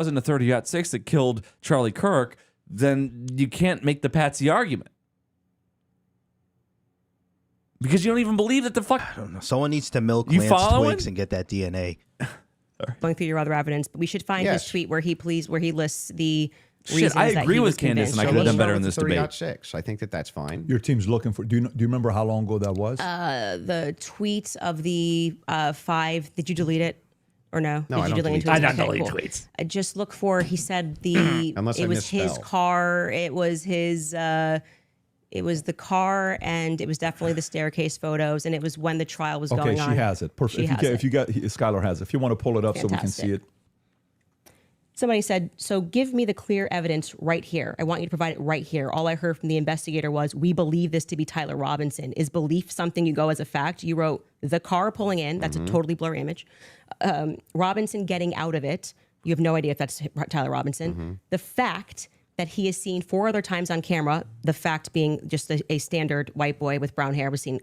wasn't a 30-06 that killed Charlie Kirk, then you can't make the Patsy argument. Because you don't even believe that the fuck... I don't know. Someone needs to milk You Lance following? Twiggs and get that DNA. Going through your other evidence, but we should find his tweet where he lists the reasons I that agree he with was Candace, and I convinced. could have done better in this debate. 30.6. I think that's fine. Your team's looking for. Do you remember how long ago that was? The tweets of the 5. Did you delete it or no? No, Did I you don't delete delete it? I don't delete Cool. tweets. I just look for. He said Unless I it was his misspell. car. It was his. It was the car, and it was definitely the staircase photos, and it was when the trial was Okay, going on. she has it. Perfect. If you got, Skylar has it. If you want to pull it up so we can see it. Somebody said, so give me the clear evidence right here. I want you to provide it right here. All I heard from the investigator was, we believe this to be Tyler Robinson. Is belief something you go as a fact? You wrote the car pulling in. That's a totally blurry image. Robinson getting out of it. You have no idea if that's Tyler Robinson. The fact that he is seen 4 other times on camera, the fact being just a standard white boy with brown hair was seen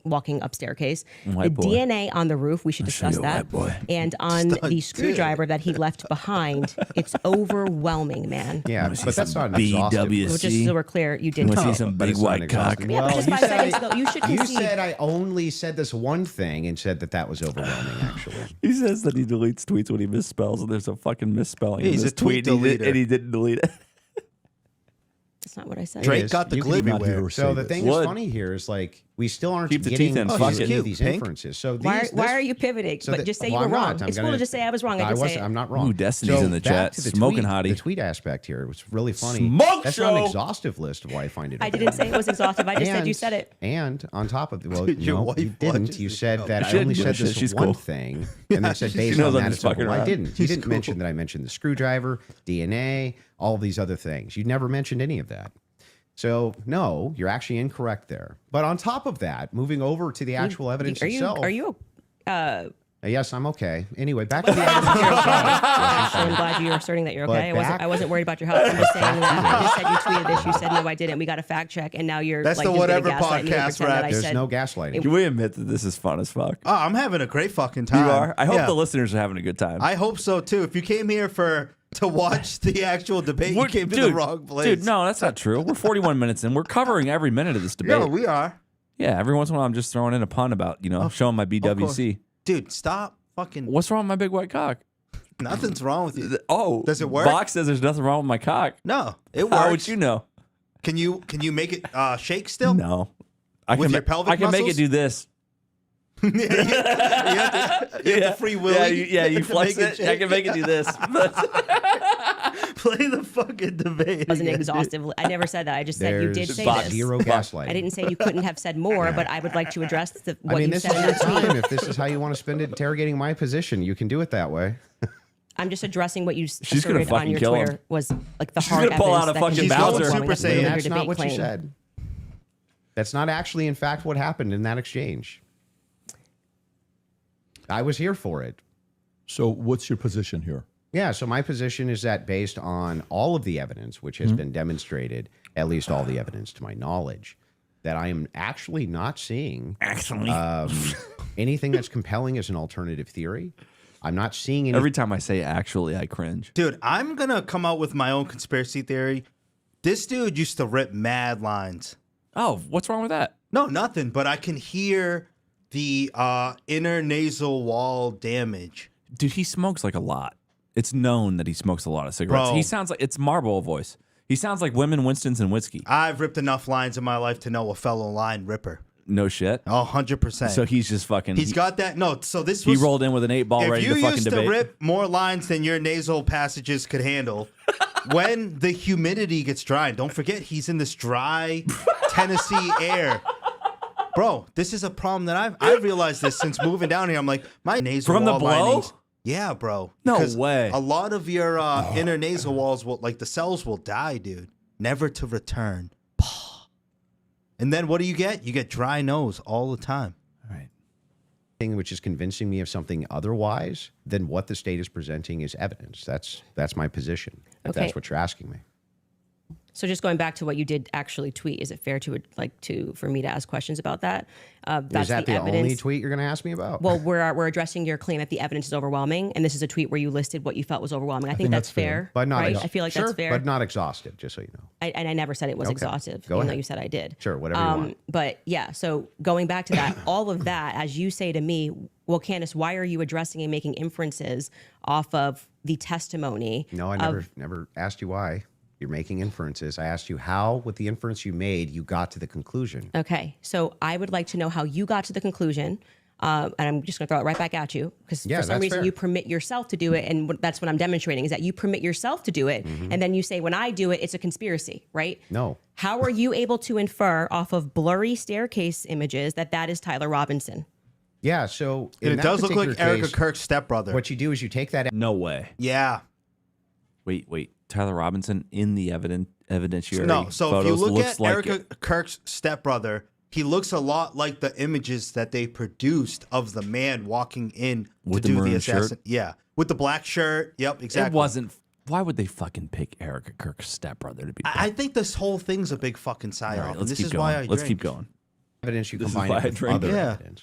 walking up staircase. White boy. DNA on the roof, we should discuss you a that. white boy. And on the screwdriver that he left behind, it's overwhelming, man. Yeah, but that's not an exhaustive. BWC. Just so we're clear, you did You want to tell. see some But big it's not white an cock? exhaustive- Yeah, but just you 5 said seconds ago, you should You concede. said I only said this one thing and said that was overwhelming, actually. He says that he deletes tweets when he misspells, and there's a fucking misspelling. Yeah, in he's this a tweet tweet, deleter. and he didn't delete it. That's not what I said. Drake Yes, got the you can even glue. hear her So say the this. thing Would. that's funny here is like we still aren't Keep the getting teeth in, to fuck any it. of these Pink? inferences. So Why these, are you pivoting? so But that- just say well, you were I'm wrong. not. I'm It's cool gonna- to just say I was wrong. I didn't say it. I'm not wrong. Ooh, Destiny's in the back chat. to the Smoking tweet, hottie. The tweet aspect here was really funny. Smoke That's not an show. exhaustive list of why I find it. I didn't say it was exhaustive. I just said you said it. And on top of it, well, Dude, your no, wife you didn't. watches You the said show. that I She only didn't said do this shit. She's one cool. thing, and then said based knows on I'm that, just it's like, fucking well, I around. didn't. You didn't mention that I mentioned the screwdriver, DNA, all these other things. You never mentioned any of that. So no, you're actually incorrect there. But on top of that, moving over to the actual evidence itself. Are you? Yes, I'm okay. Anyway, back to the evidence. Actually, I'm glad you're asserting that you're But okay. back- I wasn't worried about your health. I'm just saying that I just said you tweeted this. You said no, I didn't. We got a fact check, and now you're That's like the just whatever gonna gaslight me and podcast pretend that rap. I There's said no gaslighting. Can we admit that this is fun as fuck? Oh, I'm having a great fucking time. You are? I hope Yeah. the listeners are having a good time. I hope so too. If you came here to watch the actual debate, you came to the wrong place. Dude, no, that's not true. We're 41 minutes in. We're covering every minute of this debate. No, we are. Yeah, every once in a while I'm just throwing in a pun about, showing my BWC. Dude, stop fucking. What's wrong with my big white cock? Nothing's wrong with you. Oh. Does it work? Box says there's nothing wrong with my cock. No, it works. How would you know? Can you make it shake still? No. I With can, your pelvic I can make muscles? it do this. you have the free willy. You flex Make it. I can make it do this. Play the fucking debate. wasn't exhaustive. I never said that. I just said you did There's say Box. this. zero gaslighting. I didn't say you couldn't have said more, but I would like to address what I mean, you this said is in your that tweet. time. If this is how you want to spend it interrogating my position, you can do it that way. I'm just addressing what you She's gonna asserted on fucking your kill him. Twitter was like the She's hard gonna pull evidence out a that fucking can be Bowser. overwhelming. Super That's Saiyan. your That's not debate what you claim. said. That's not actually, in fact, what happened in that exchange. I was here for it. So what's your position here? Yeah, so my position is that based on all of the evidence, which has been demonstrated, at least all the evidence to my knowledge, that I am actually not seeing anything that's compelling as an alternative theory. I'm not seeing any. Every time I say actually, I cringe. Dude, I'm gonna come out with my own conspiracy theory. This dude used to rip mad lines. Oh, what's wrong with that? No, nothing. But I can hear the inner nasal wall damage. Dude, he smokes like a lot. It's known that he smokes a lot of cigarettes. Bro. He sounds like it's Marlboro voice. He sounds like women, Winston's, and whiskey. I've ripped enough lines in my life to know a fellow line ripper. No shit. Oh, 100%. So he's just fucking. He's got that. No, so this He was. rolled in with an 8-ball If ready you to fucking used debate. to rip more lines than your nasal passages could handle, when the humidity gets dry, and don't forget he's in this dry Tennessee air. Bro, this is a problem that I've realized this since moving down here. I'm like, my nasal From the wall blow? linings. Yeah, bro. No Because way. A lot of your inner nasal walls will, like the cells will die, dude. Never to return. And then what do you get? You get dry nose all the time. All right. thing which is convincing me of something otherwise than what the state is presenting is evidence. That's my position. If Okay. that's what you're asking me. So just going back to what you did actually tweet, is it fair for me to ask questions about that? Is that the only tweet you're going to ask me about? Well, we're addressing your claim that the evidence is overwhelming, and this is a tweet where you listed what you felt was overwhelming. I think that's fair, but not right? I feel like that's fair, but not exhaustive. Just so you know. I never said it was exhaustive, Go even ahead. though you said I did. Sure, whatever you want. But yeah, so going back to that, all of that, as you say to me, well, Candace, why are you addressing and making inferences off of the testimony? No, I never asked you why. You're making inferences. I asked you how, with the inference you made, you got to the conclusion. Okay, so I would like to know how you got to the conclusion, and I'm just going to throw it right back at you because for some reason you permit yourself to do it, and that's what I'm demonstrating is that you permit yourself to do it, and then you say when I do it, it's a conspiracy, right? No. How are you able to infer off of blurry staircase images that is Tyler Robinson? Yeah, so it does look like Erika Kirk's stepbrother. What you do is you take that. No way. Yeah. Wait. Tyler Robinson in the evidentiary. No, so if you look at like Erika Kirk's stepbrother, he looks a lot like the images that they produced of the man walking in with to the do the maroon assassin. shirt? Yeah, with the black shirt. Yep, exactly. It wasn't. Why would they fucking pick Erika Kirk's stepbrother to be? I think this whole thing's a big fucking psyop. All right, And this is why I Let's drink. keep going. Evidence you This is combine why it I with drink. other Yeah. evidence.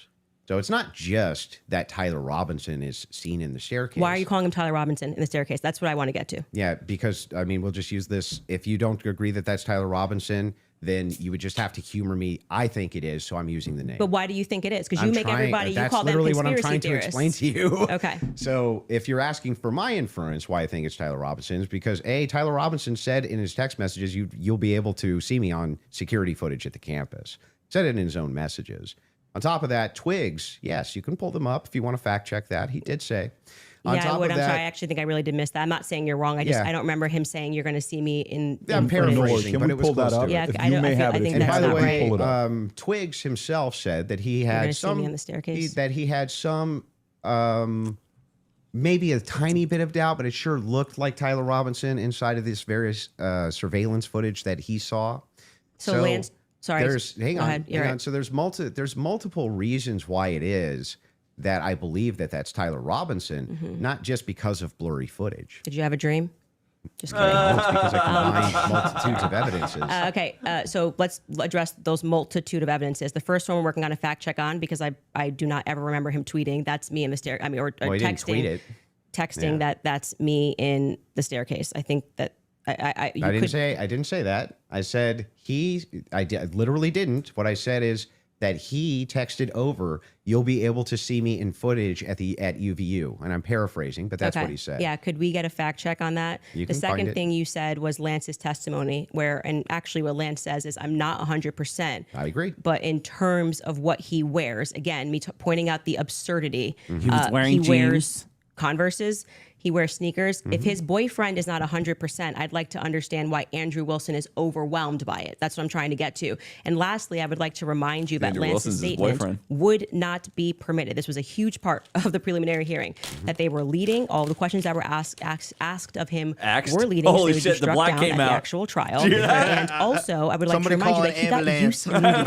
So it's not just that Tyler Robinson is seen in the staircase. Why are you calling him Tyler Robinson in the staircase? That's what I want to get to. Yeah, because I mean, we'll just use this. If you don't agree that that's Tyler Robinson, then you would just have to humor me. I think it is, so I'm using the name. But why do you think it is? Because you make everybody, you that's call them literally conspiracy what I'm trying theorists. to explain to you. Okay. So if you're asking for my inference, why I think it's Tyler Robinson is because Tyler Robinson said in his text messages, you'll be able to see me on security footage at the campus. Said it in his own messages. On top of that, Twiggs, yes, you can pull them up if you want to fact check that. He did say. On Yeah, I top would. of I'm that, sorry. I actually think I really did miss that. I'm not saying you're wrong. I don't remember him saying you're going to see me in. I'm in paraphrasing. footage. Phrasing, Can but we it was pull that close to up? it. Yeah, If I you don't- may I feel- have I it, think if And that's by the not way, right. Twiggs himself said that he You're had gonna see some me on the staircase? that he had some maybe a tiny bit of doubt, but it sure looked like Tyler Robinson inside of this various surveillance footage that he saw. So Lance, sorry. Hang Go on. ahead. You're Hang on. right. So there's multiple reasons why it is that I believe that that's Tyler Robinson, not just because of blurry footage. Did you have a dream? Just kidding. It's because I combined multitudes of evidences. Okay, so let's address those multitude of evidences. The first one we're working on a fact check on because I do not ever remember him tweeting. That's me in the stair. I mean, or Well, he texting. didn't tweet it. Texting that's me in the staircase. I think that I didn't say that. I said I literally didn't. What I said is that he texted over, "You'll be able to see me in footage at UVU," and I'm paraphrasing, but that's what he said. Yeah, could we get a fact check on that? You The can find second it. thing you said was Lance's testimony, and actually what Lance says is, I'm not 100%. I agree. But in terms of what he wears, again, pointing out the absurdity. He was wearing he wears jeans. Converses. He wears sneakers. Mm-hmm. If his boyfriend is not 100%, I'd like to understand why Andrew Wilson is overwhelmed by it. That's what I'm trying to get to. And lastly, I would like to remind you that Andrew Lance's Wilson's his statement boyfriend. would not be permitted. This was a huge part of the preliminary hearing, Mm-hmm. that they were leading. All the questions that were asked of him Asked? were leading. Holy so they would be shit, the struck black down came at the out. actual trial. And also, I would like Somebody to remind you call that he an got ambulance. use immunity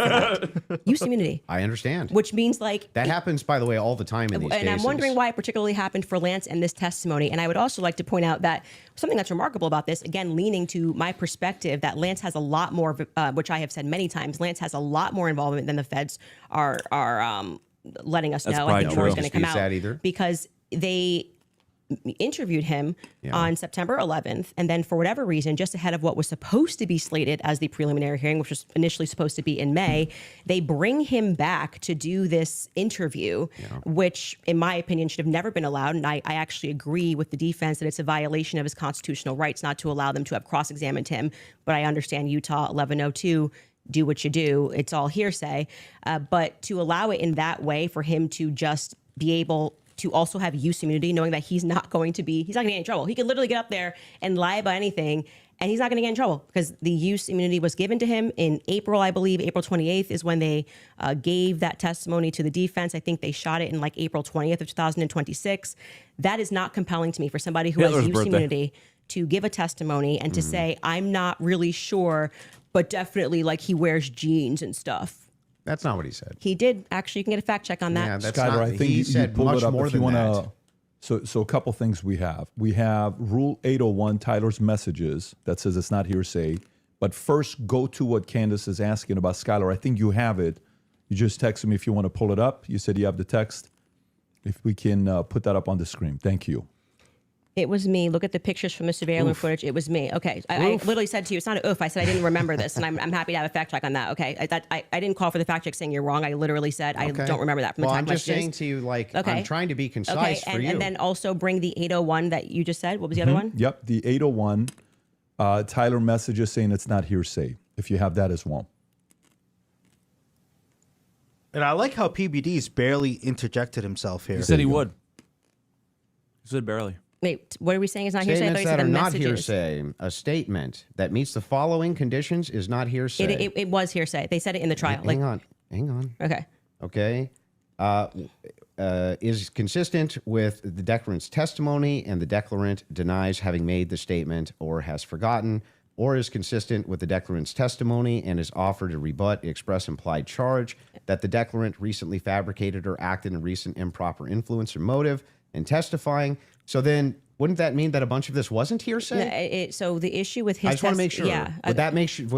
for that. Use immunity, I understand. which means like That happens, by the way, all the time in these and cases. I'm wondering why it particularly happened for Lance and this testimony. And I would also like to point out that something that's remarkable about this, again, leaning to my perspective, that Lance has a lot more, which I have said many times, Lance has a lot more involvement than the feds are letting us That's know. I probably think true. more is going to come Disputes out that either. because they interviewed him on September 11th, and then for whatever reason, just ahead of what was supposed to be slated as the preliminary hearing, which was initially supposed to be in May, they bring him back to do this interview, which in my opinion should have never been allowed. And I actually agree with the defense that it's a violation of his constitutional rights not to allow them to have cross-examined him. But I understand Utah 1102, do what you do. It's all hearsay. But to allow it in that way for him to just be able to also have use immunity, knowing that he's not going to get in trouble. He could literally get up there and lie about anything, and he's not going to get in trouble because the use immunity was given to him in April, I believe. April 28th is when they gave that testimony to the defense. I think they shot it in like April 20th of 2026. That is not compelling to me for somebody who has Hitler's use birthday. immunity to give a testimony and to say, I'm not really sure, but definitely like he wears jeans and stuff. That's not what he said. He did. Actually, you can get a fact check on that. Yeah, that's Skyler, not. I think He you said pulled much it up more if you than want that. to. So a couple things we have. We have Rule 801, Tyler's messages, that says it's not hearsay, But first, go to what Candace is asking about Skylar. I think you have it. You just texted me if you want to pull it up. You said you have the text. If we can put that up on the screen. Thank you. It was me. Look at the pictures from the surveillance footage. It was me. Okay. I literally said to you, it's not an oof. I said I didn't remember this, and I'm happy to have a fact check on that. Okay. I didn't call for the fact check saying you're wrong. I literally said I don't remember that from the time I'm just saying to you, like, I'm trying to be concise for you. And then also bring the 801 that you just said. What was the other one? Yep, the 801. Tyler messages saying it's not hearsay, if you have that as well. And I like how PBD's barely interjected himself here. He said he would. He said barely. Wait, what are we saying is not hearsay? I thought Statements you said that the are not messages. hearsay. A statement that meets the following conditions is not hearsay. It was hearsay. They said it in the trial. Hang on. Okay. Okay. Is consistent with the declarant's testimony and the declarant denies having made the statement or has forgotten, or is consistent with the declarant's testimony and is offered to rebut the express implied charge that the declarant recently fabricated or acted in recent improper influence or motive in testifying. So then, wouldn't that mean that a bunch of this wasn't hearsay? So the issue with his I just want to make sure. Yeah. Would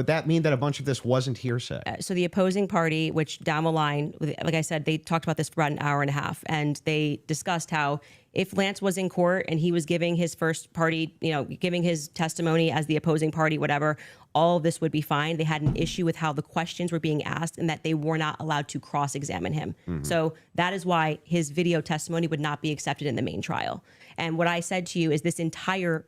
that mean that a bunch of this wasn't hearsay? So the opposing party, which down the line, like I said, they talked about this for about an hour and a half, and they discussed how if Lance was in court and he was giving his first party, giving his testimony as the opposing party, whatever, all of this would be fine. They had an issue with how the questions were being asked and that they were not allowed to cross-examine him. So that is why his video testimony would not be accepted in the main trial. And what I said to you is this entire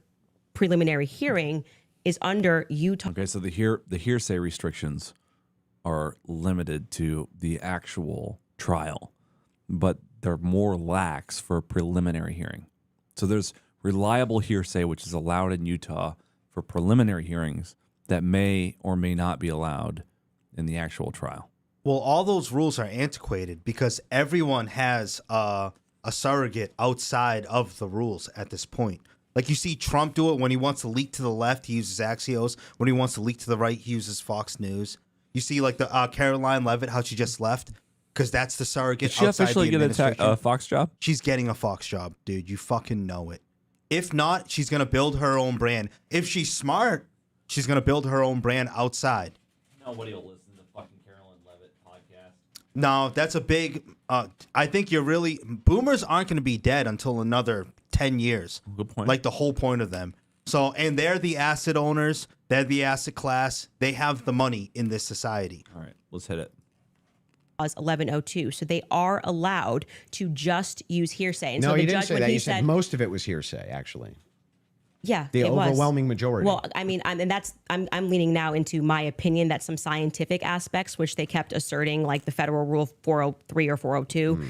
preliminary hearing is under Utah. Okay, so the hearsay restrictions are limited to the actual trial, but they're more lax for a preliminary hearing. So there's reliable hearsay, which is allowed in Utah for preliminary hearings that may or may not be allowed in the actual trial. Well, all those rules are antiquated because everyone has a surrogate outside of the rules at this point. Like you see Trump do it when he wants to leak to the left, he uses Axios. When he wants to leak to the right, he uses Fox News. You see like the Caroline Leavitt, how she just left because that's the surrogate. Did she outside officially the get a Fox job? She's getting a Fox job, dude. You fucking know it. If not, she's going to build her own brand. If she's smart, she's going to build her own brand outside. Nobody will listen to fucking Caroline Leavitt podcast. No, that's a big... I think you're really... Boomers aren't going to be dead until another 10 years. Good point. Like the whole point of them. So, and they're the asset owners. They're the asset class. They have the money in this society. All right, let's hit it. 1102. So they are allowed to just use hearsay. And No, so the you didn't judge, say when that. he You said most of it was hearsay, actually. Yeah, The it was. overwhelming majority. Well, I mean, I'm leaning now into my opinion that some scientific aspects, which they kept asserting, like the federal rule 403 or 402,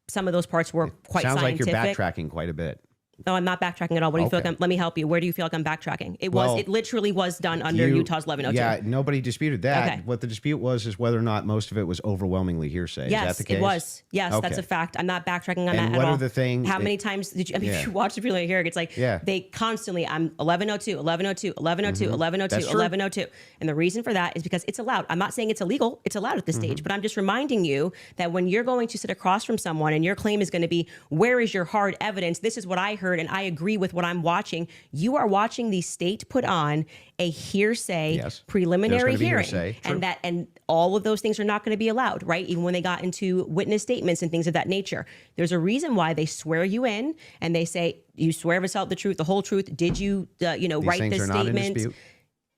some of those parts were quite Sounds scientific. like you're backtracking quite a bit. No, I'm not backtracking at all. What do you feel like let me help you. Where do you feel like I'm backtracking? It literally was done under Utah's 1102. Yeah, nobody disputed that. Okay. What the dispute was is whether or not most of it was overwhelmingly hearsay. Yes, is that the case? it was. Yes, that's Okay. a fact. I'm not backtracking on And that what at all. are the things How that- many times did you? I mean, Yeah. if you watch the preliminary hearing, it's like they constantly. I'm 1102, 1102, 1102, 1102, That's true. 1102, and the reason for that is because it's allowed. I'm not saying it's illegal. It's allowed at this stage, but I'm just reminding you that when you're going to sit across from someone and your claim is going to be, "Where is your hard evidence? This is what I heard, and I agree with what I'm watching." You are watching the state put on a hearsay Yes. preliminary There's gonna be hearing, hearsay. True. and all of those things are not going to be allowed, right? Even when they got into witness statements and things of that nature. There's a reason why they swear you in and they say, "You swear to tell the truth, the whole truth. Did you, write things this are not in statement?" dispute.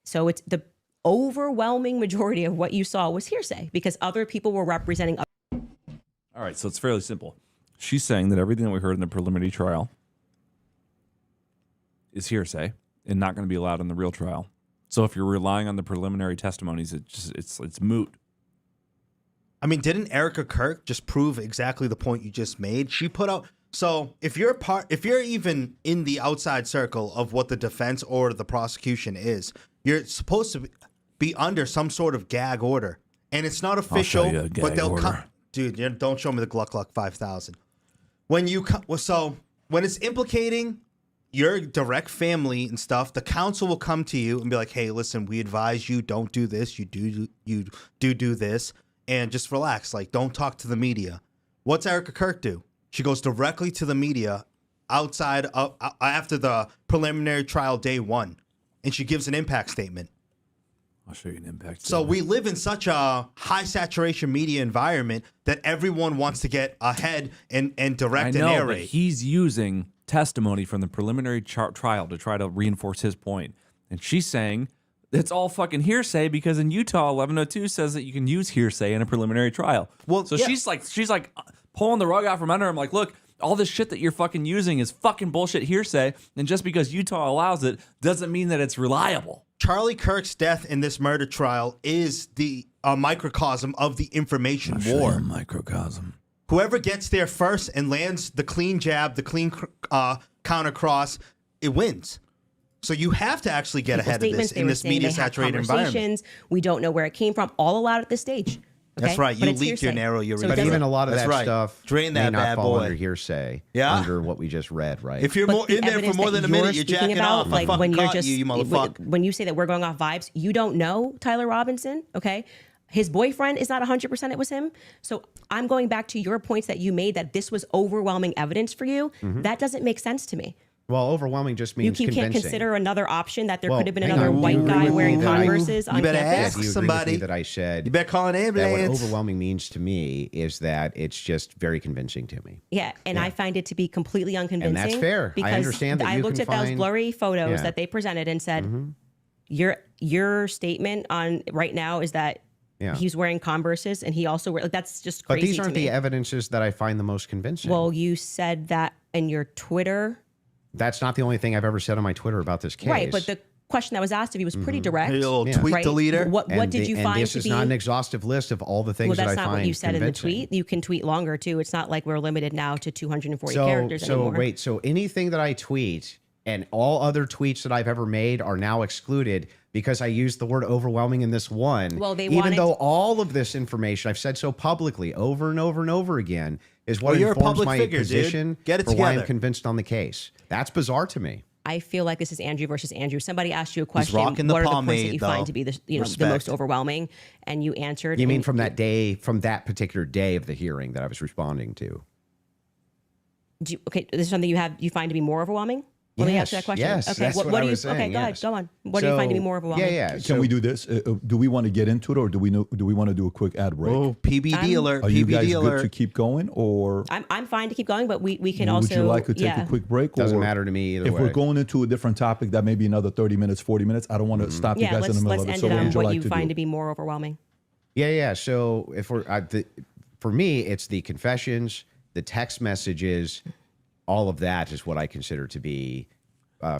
So it's the overwhelming majority of what you saw was hearsay because other people were representing. All right, so it's fairly simple. She's saying that everything that we heard in the preliminary trial is hearsay and not going to be allowed in the real trial. So if you're relying on the preliminary testimonies, it's moot. I mean, didn't Erika Kirk just prove exactly the point you just made? She put out... So if you're even in the outside circle of what the defense or the prosecution is, you're supposed to be under some sort of gag order. And it's not official, I'll show you a gag but they'll order. come... Dude, don't show me the Gluck Gluck 5000. When it's implicating your direct family and stuff, the counsel will come to you and be like, "Hey, listen, we advise you don't do this. You do this, and just relax. Like, don't talk to the media." What's Erika Kirk do? She goes directly to the media outside of after the preliminary trial day one, and she gives an impact statement. I'll show you an impact. So we live in such a high saturation media environment that everyone wants to get ahead and direct I know, and but narrate. he's using testimony from the preliminary trial to try to reinforce his point. And she's saying it's all fucking hearsay because in Utah 1102 says that you can use hearsay in a preliminary trial. Well, so yeah. she's like pulling the rug out from under him, like, look, all this shit that you're fucking using is fucking bullshit hearsay, and just because Utah allows it doesn't mean that it's reliable. Charlie Kirk's death in this murder trial is the microcosm of the information war. Microcosm. Whoever gets there first and lands the clean jab, the clean counter cross, it wins. So you have to actually get ahead of this in this media saturated environment. We don't know where it came from. All allowed at this stage. Okay? That's right. But You it's leaked your hearsay. narrow your So it But doesn't- even a lot of That's that right. stuff Drain may that not bad fall boy. under hearsay, Yeah. under what we just read, right? If you're But more the in there for evidence more that than a minute, you're speaking jacking about, off. like I when fucking you're caught just you motherfucker. when you say that we're going off vibes, you don't know Tyler Robinson, okay? His boyfriend is not 100% it was him. So I'm going back to your points that you made that this was overwhelming evidence for you. That doesn't make sense to me. Well, overwhelming just You means can't convincing. consider another option that there Well, could have been hang another on. Do you white agree guy with wearing me that I- Converses on You better campus. ask Do you agree somebody. with me that I said You better call an that what ambulance. overwhelming means to me is that it's just very convincing to me. Yeah, and I find it to be completely unconvincing. fair. I Because understand that I you looked can at those find- blurry photos Yeah. that they presented and said, your statement on right now is that Yeah. he's wearing Converses and he also like, that's just But crazy these to aren't me. the evidences that I find the most convincing. Well, you said that in your Twitter, that's not the only thing I've ever said on my Twitter about this case. right? But the question that was asked of you was pretty direct. Hey, little Yeah. tweet right? deleter. What And did you and find this to is be? not an exhaustive list of all the things Well, that that's I not find what you said in the convincing. tweet. You can tweet longer too. It's not like we're limited now to 240 characters So anymore. wait, so anything that I tweet and all other tweets that I've ever made are now excluded because I used the word overwhelming in this one. Well, they even wanted- though all of this information I've said so publicly over and over and over again is what Well, you're a informs public my figure, dude. position Get it for why I'm together. convinced on the case. That's bizarre to me. I feel like this is Andrew versus Andrew. Somebody asked you a question. rocking the What are the points pomade, that you find though. to be the the Respect. most overwhelming? And you answered. You mean and from that day, from that particular day of the hearing that I was responding to? okay, this is something you find to be more overwhelming? Let me ask you that question. Yes, okay, that's what do I you? was saying, Okay, go ahead. yes. Go on. What do you find to be So, more overwhelming? Yeah. Can we do this? Do we want to get into it, or do we want to do a quick ad break? Oh, PBD alert. Are you guys PBD good alert. to keep going, or I'm fine to keep going, but we can would also. you like to take yeah. a quick break? Doesn't or matter to me either If way. we're going into a different topic, that may be another 30 minutes, 40 minutes. I don't want to stop you Yeah, guys in the middle let's of it. end So it what on would you what like you to find do? to be more overwhelming. Yeah. So if we're for me, it's the confessions, the text messages, all of that is what I consider to be,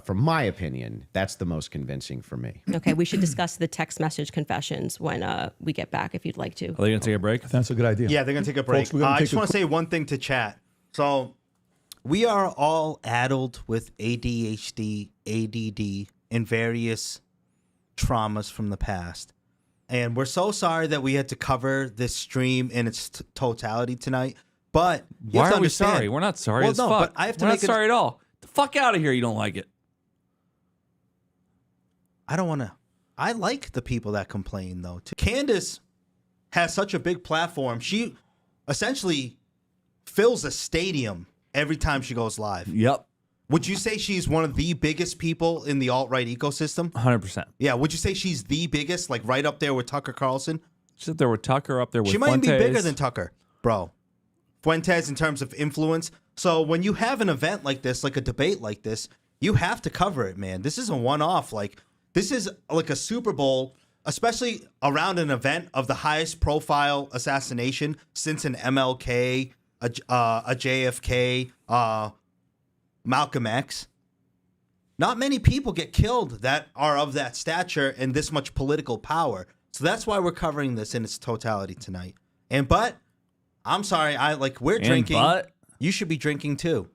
from my opinion, that's the most convincing for me. Okay, we should discuss the text message confessions when we get back, if you'd like to. Are they going to take a break? That's a good idea. Yeah, they're going to take a break. Folks, we're gonna I take just a want to say one thing to chat. So, we are all addled with ADHD, ADD, and various traumas from the past. And we're so sorry that we had to cover this stream in its totality tonight. But you Why have to are we understand- sorry? We're not sorry Well, as no, fuck. but I have to We're make not sorry at all. The fuck out of here. You don't like it. I don't want to. I like the people that complain, though. Candace has such a big platform. She essentially fills a stadium every time she goes live. Yep. Would you say she's one of the biggest people in the alt-right ecosystem? 100%. Yeah. Would you say she's the biggest, like right up there with Tucker Carlson? She's up there with Tucker, up there with She might even be Fuentes. bigger than Tucker, bro. Fuentes in terms of influence. So when you have an event like this, like a debate like this, you have to cover it, man. This is a one-off. Like, this is like a Super Bowl, especially around an event of the highest profile assassination since an MLK, a JFK, Malcolm X. Not many people get killed that are of that stature and this much political power. So that's why we're covering this in its totality tonight. But I'm sorry, we're drinking. But You should be drinking too.